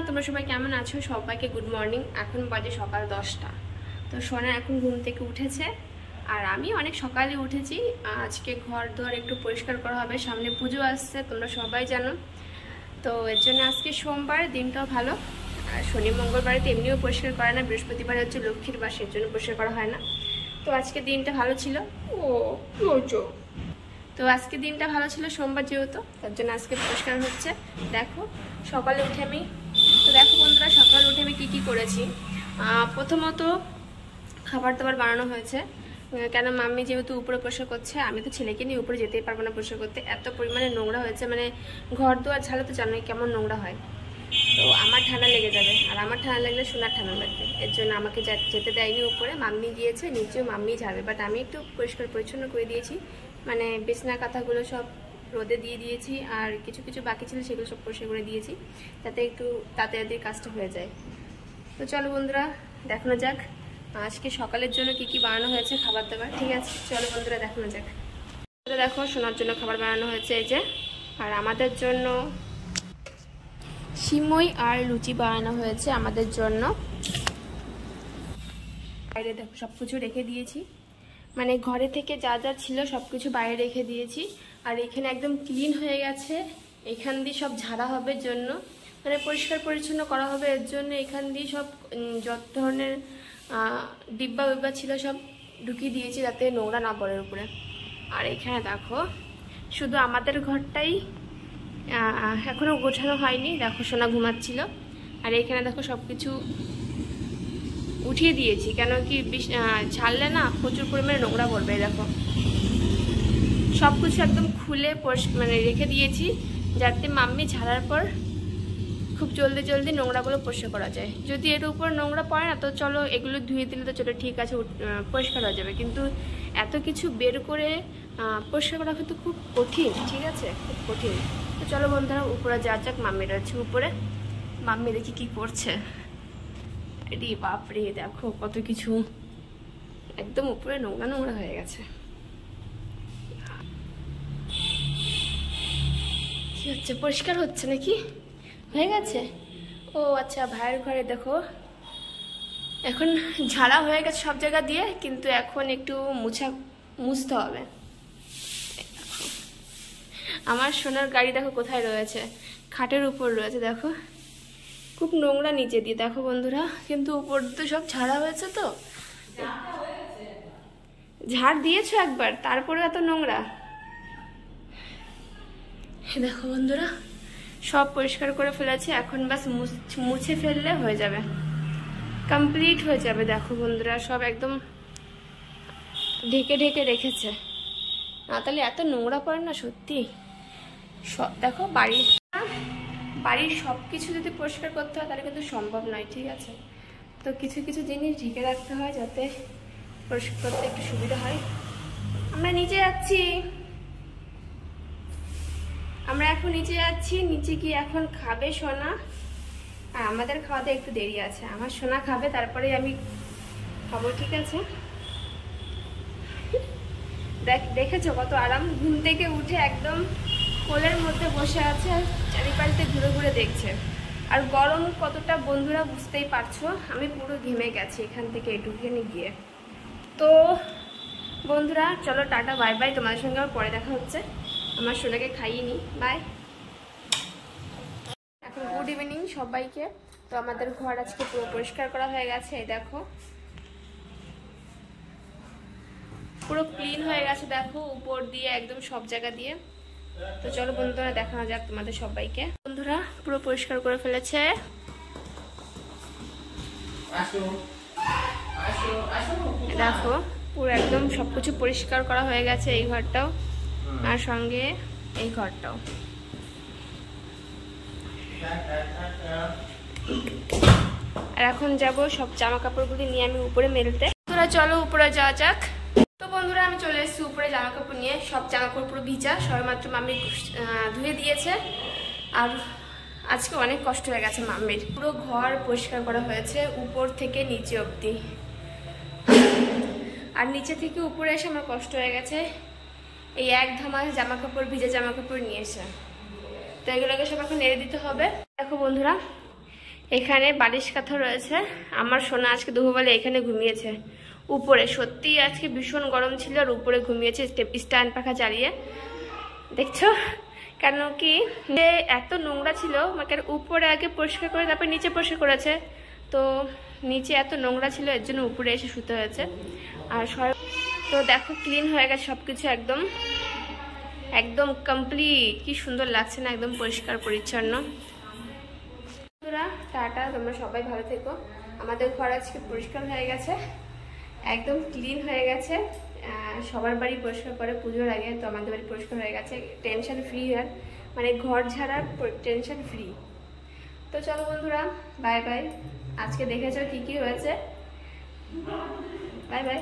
তোমরা সবাই কেমন আছো? সবাইকে গুড মর্নিং। এখন বাজে সকাল 10টা। তো সোনা এখন ঘুম থেকে উঠেছে আর আমি অনেক সকালে উঠেছি। আজকে ঘর দুয়ার একটু পরিষ্কার করা হবে, সামনে পুজো আসছে, তোমরা সবাই জানো। তো এর জন্য আজকে সোমবার, দিনটাও ভালো। আর শনি মঙ্গলবারে তো এমনিও পরিষ্কার করে না, বৃহস্পতিবার হচ্ছে লক্ষ্মীর বাস, এর জন্য পরিষ্কার করা হয় না। তো আজকে দিনটা ভালো ছিল। তো আজকে দিনটা ভালো ছিল, সোমবার যেহেতু, তার জন্য আজকে পরিষ্কার হচ্ছে। দেখো সকালে উঠে আমি, তো দেখো বন্ধুরা, সকালে উঠে আমি কী করেছি। প্রথমত খাবার দাবার বানানো হয়েছে, কেন মাম্মি যেহেতু উপরে পরিষ্কার করছে, আমি তো ছেলেকে নিয়ে উপরে যেতেই পারবো না পরিষ্কার করতে, এত পরিমাণে নোংরা হয়েছে। মানে ঘর দুয়ার ঝালে তো জানোই কেমন নোংরা হয়। তো আমার ঠান্ডা লেগে যাবে, আর আমার ঠান্ডা লাগলে সোনার ঠান্ডা লাগবে, এর জন্য আমাকে যেতে দেয়নি উপরে। মাম্মি গিয়েছে, নিচেও মাম্মি ঝাড়বে, বাট আমি একটু পরিষ্কার পরিচ্ছন্ন করে দিয়েছি। মানে বিছনা কাঁথাগুলো সব রোদে দিয়ে দিয়েছি, আর কিছু কিছু বাকি ছিল সেগুলো সব পরিষ্কার করে দিয়েছি, যাতে একটু তাড়াতাড়ি কাজটা হয়ে যায়। তো চলো বন্ধুরা, দেখানো যাক আজকে সকালের জন্য কি বানানো হয়েছে খাবার দাবার। ঠিক আছে, চলো বন্ধুরা দেখানো যাক। দেখো সোনার জন্য খাবার বানানো হয়েছে এই যে, আর আমাদের জন্য সিমই আর লুচি বানানো হয়েছে আমাদের জন্য। বাইরে দেখো সব কিছু রেখে দিয়েছি, মানে ঘরে থেকে যা যা ছিল সব কিছু বাইরে রেখে দিয়েছি। আর এখানে একদম ক্লিন হয়ে গেছে, এখান দিয়ে সব ঝাড়া হবে জন্য, মানে পরিষ্কার পরিচ্ছন্ন করা হবে, এর জন্য এখান দিয়ে সব যত ধরনের ডিব্বা বিব্বা ছিল সব ঢুকিয়ে দিয়েছি, যাতে নোংরা না পড়ে উপরে। আর এখানে দেখো শুধু আমাদের ঘরটাই এখনও গোছানো হয়নি, দেখো সোনা ঘুমাচ্ছিল। আর এখানে দেখো সব কিছু উঠিয়ে দিয়েছি, কেন কি ছাড়লে না প্রচুর পরিমাণে নোংরা পড়বে। দেখো সব কিছু একদম খুলে মানে রেখে দিয়েছি, যাতে মাম্মি ঝাড়ার পর খুব জলদি নোংরাগুলো পরিষ্কার করা যায়। যদি এর উপর নোংরা পড়ে না, তো চলো এগুলো ধুয়ে দিলে তো চলো ঠিক আছে, পরিষ্কার হয়ে যাবে। কিন্তু এত কিছু বের করে পরিষ্কার করা কিন্তু খুব কঠিন, ঠিক আছে, খুব কঠিন। তো চলো বন্ধুরা উপরে যাক, মাম্মি রয়েছে উপরে, মাম্মি দেখি কি করছে। রে বাপরে, দেখো কত কিছু একদম উপরে নোংরা হয়ে গেছে। কি হচ্ছে, পরিষ্কার হচ্ছে নাকি? হয়ে গেছে? ও আচ্ছা, ভাইয়ের ঘরে দেখো এখন ঝাড়া হয়ে গেছে সব জায়গা দিয়ে, কিন্তু এখন একটু মুছতে হবে। আমার সোনার গাড়ি দেখো কোথায় রয়েছে, খাটের উপর রয়েছে। দেখো খুব নোংরা নিচে দিয়ে, দেখো বন্ধুরা, কিন্তু উপর তো সব ঝাড়া হয়েছে। তো ঝাড় দিয়েছো একবার, তারপরে এত নোংরা। দেখো বন্ধুরা সব পরিষ্কার করে ফেলেছে, এখন বাস মুছে ফেললে হয়ে যাবে, কমপ্লিট হয়ে যাবে। দেখো বন্ধুরা সব একদম ঢেকে রেখেছে, না তাহলে এত নোংরা পড়ে না সত্যি। সব দেখো বাড়ির সব কিছু যদি পরিষ্কার করতে হয় তাহলে কিন্তু সম্ভব নয়, ঠিক আছে। তো কিছু কিছু জিনিস ঢেকে রাখতে হয়, যাতে পরিষ্কার করতে একটু সুবিধা হয়। আমরা এখন নিচে যাচ্ছি, নিচে গিয়ে এখন খাবে সোনা, আর আমাদের খাওয়াতে একটু দেরি আছে। আমার সোনা খাবে, তারপরে আমি খাবো, ঠিক আছে। দেখেছো কত আরাম, ঘুম থেকে উঠে একদম কোলের মধ্যে বসে আছে, চারিপাশে ঘুরে দেখছে। আর গরম কতটা বন্ধুরা বুঝতেই পারছো, আমি পুরো ঘেমে গেছি এখান থেকে এটুখানি গিয়ে। তো বন্ধুরা চলো টাটা বাই বাই, তোমাদের সঙ্গে আমার পরে দেখা হচ্ছে। আমার সোনাকে খাইয়ে নি, বাই। এখন গুড ইভিনিং সবাইকে। তো আমাদের ঘর আজকে পুরো পরিষ্কার করা হয়ে গেছে, এই দেখো পুরো ক্লিন হয়ে গেছে, দেখো উপর দিয়ে একদম সব জায়গা দিয়ে। তো চলো বন্ধুরা দেখানো যাক তোমাদের সবাইকে। বন্ধুরা পুরো পরিষ্কার করে ফেলেছে, দেখো পুরো একদম সবকিছু পরিষ্কার করা হয়ে গেছে, এই ঘরটাও আর সঙ্গে এই ঘরটাও। আর এখন যাব সব জামা কাপড়গুলি নিয়ে আমি উপরে মেলতে। বন্ধুরা চলো উপরে যাওয়া যাক। তো বন্ধুরা আমি চলে এসেছি উপরে জামা কাপড় নিয়ে, সব জামা কাপড় পুরো ভিজা, সবেমাত্র মাম্মি ধুয়ে দিয়েছে। আর আজকে অনেক কষ্ট হয়ে গেছে মাম্মির, পুরো ঘর পরিষ্কার করা হয়েছে উপর থেকে নিচে অবধি। আর নিচে থেকে উপরে এসে আমার কষ্ট হয়ে গেছে, এই এক ধামা জামা কাপড়, ভিজা জামা কাপড় নিয়ে এসে। তো এগুলোকে সব এখন নেড়ে দিতে হবে। দেখো বন্ধুরা এখানে বালিশ কাঁথা রয়েছে। আমার সোনা আজকে দুপুরবেলা এখানে ঘুমিয়েছে উপরে। সত্যি আজকে ভীষণ গরম ছিল, আর উপরে ঘুমিয়েছে স্ট্যান্ড পাখা চালিয়ে, দেখছো? কেন কি এত নোংরা ছিল, মানে উপরে আগে পরিষ্কার করে তারপর নিচে পরিষ্কার করেছে, তো নিচে এত নোংরা ছিল, এর জন্য উপরে এসে শুতে হয়েছে। আর তো দেখো ক্লিন হয়ে গেছে সবকিছু, একদম একদম কমপ্লিট। কি সুন্দর লাগছে না, একদম পরিষ্কার পরিচ্ছন্ন। বন্ধুরা টাটা, তোমরা সবাই ভালো থেকো। আমাদের ঘর আজকে পরিষ্কার হয়ে গেছে, একদম ক্লিন হয়ে গেছে। সবার বাড়ি পরিষ্কার করে পুজোর আগে, তো আমাদের বাড়ি পরিষ্কার হয়ে গেছে। টেনশন ফ্রি, আর মানে ঘর ঝাড়ার টেনশন ফ্রি। তো চলো বন্ধুরা, বাই বাই। আজকে দেখেছো কি কি হয়েছে। Bye bye.